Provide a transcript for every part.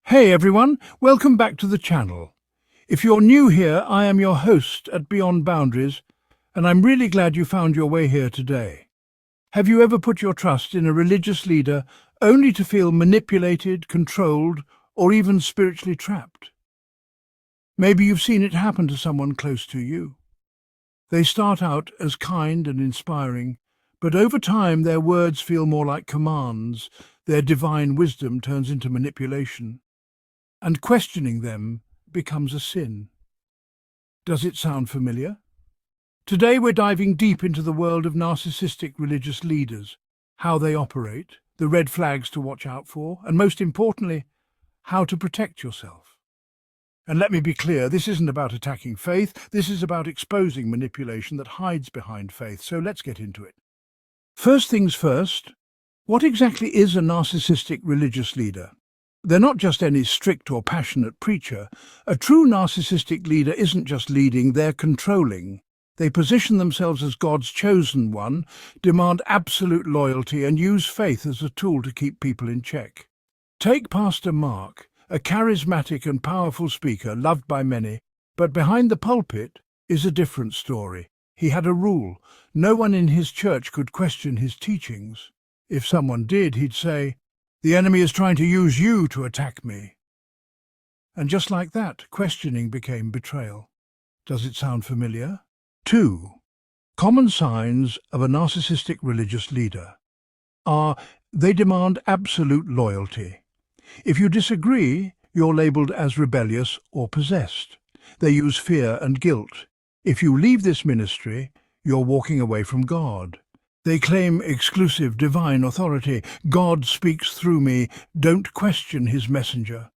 Hey everyone, welcome back to the channel. If you're new here, I am your host at Beyond Boundaries, and I'm really glad you found your way here today. Have you ever put your trust in a religious leader only to feel manipulated, controlled, or even spiritually trapped? Maybe you've seen it happen to someone close to you. They start out as kind and inspiring, but over time their words feel more like commands, their divine wisdom turns into manipulation, and questioning them becomes a sin. Does it sound familiar? Today we're diving deep into the world of narcissistic religious leaders, how they operate, the red flags to watch out for, and most importantly, how to protect yourself. And let me be clear, this isn't about attacking faith, this is about exposing manipulation that hides behind faith, so let's get into it. First things first, what exactly is a narcissistic religious leader? They're not just any strict or passionate preacher. A true narcissistic leader isn't just leading, they're controlling. They position themselves as God's chosen one, demand absolute loyalty, and use faith as a tool to keep people in check. Take Pastor Mark, a charismatic and powerful speaker loved by many, but behind the pulpit is a different story. He had a rule. No one in his church could question his teachings. If someone did, he'd say, "The enemy is trying to use you to attack me." And just like that, questioning became betrayal. Does it sound familiar? 2. Common signs of a narcissistic religious leader are they demand absolute loyalty. If you disagree, you're labeled as rebellious or possessed. They use fear and guilt. If you leave this ministry, you're walking away from God. They claim exclusive divine authority. God speaks through me. Don't question his messenger.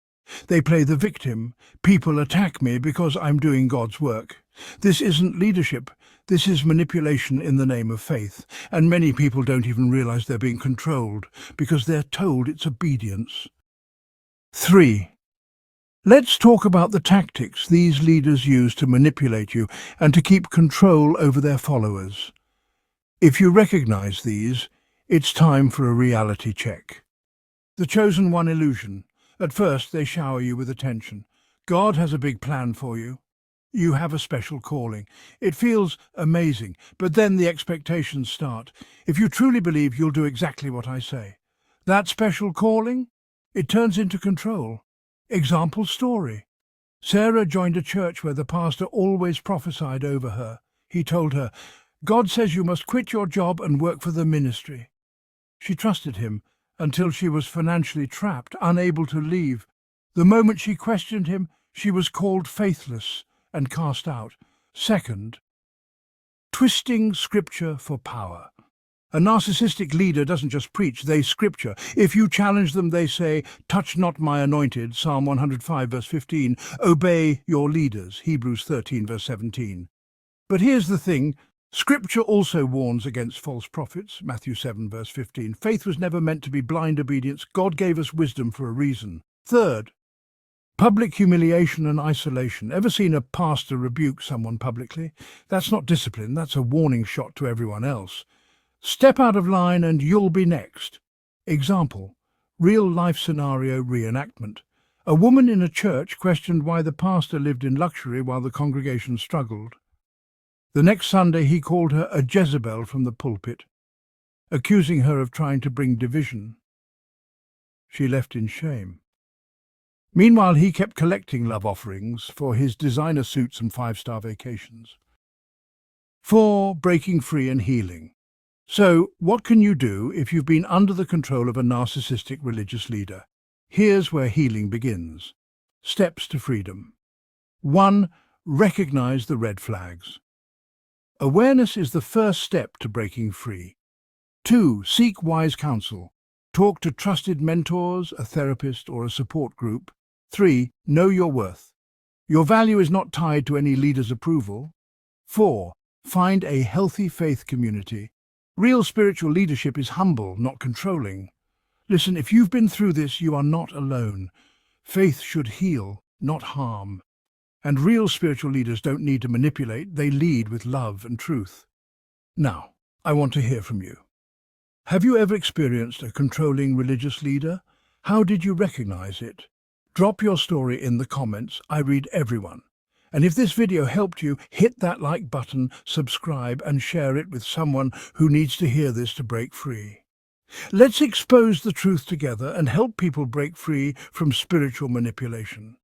They play the victim. People attack me because I'm doing God's work. This isn't leadership. This is manipulation in the name of faith. And many people don't even realize they're being controlled because they're told it's obedience. 3. Let's talk about the tactics these leaders use to manipulate you and to keep control over their followers. If you recognize these, it's time for a reality check. The chosen one illusion. At first, they shower you with attention. God has a big plan for you. You have a special calling. It feels amazing, but then the expectations start. If you truly believe, you'll do exactly what I say. That special calling? It turns into control. Example story. Sarah joined a church where the pastor always prophesied over her. He told her, "God says you must quit your job and work for the ministry." She trusted him until she was financially trapped, unable to leave. The moment she questioned him, she was called faithless and cast out. Second, twisting scripture for power. A narcissistic leader doesn't just preach, they scripture. If you challenge them, they say, "Touch not my anointed," Psalm 105 verse 15. "Obey your leaders," Hebrews 13 verse 17. But here's the thing, Scripture also warns against false prophets, Matthew 7 verse 15. Faith was never meant to be blind obedience. God gave us wisdom for a reason. Third, public humiliation and isolation. Ever seen a pastor rebuke someone publicly? That's not discipline, that's a warning shot to everyone else. Step out of line and you'll be next. Example, real-life scenario reenactment. A woman in a church questioned why the pastor lived in luxury while the congregation struggled. The next Sunday he called her a Jezebel from the pulpit, accusing her of trying to bring division. She left in shame. Meanwhile, he kept collecting love offerings for his designer suits and 5-star vacations. 4. Breaking free and healing. So, what can you do if you've been under the control of a narcissistic religious leader? Here's where healing begins. Steps to freedom. 1. Recognize the red flags. Awareness is the first step to breaking free. 2. Seek wise counsel. Talk to trusted mentors, a therapist, or a support group. 3. Know your worth. Your value is not tied to any leader's approval. 4. Find a healthy faith community. Real spiritual leadership is humble, not controlling. Listen, if you've been through this, you are not alone. Faith should heal, not harm. And real spiritual leaders don't need to manipulate, they lead with love and truth. Now, I want to hear from you. Have you ever experienced a controlling religious leader? How did you recognize it? Drop your story in the comments. I read everyone. And if this video helped you, hit that like button, subscribe, and share it with someone who needs to hear this to break free. Let's expose the truth together and help people break free from spiritual manipulation.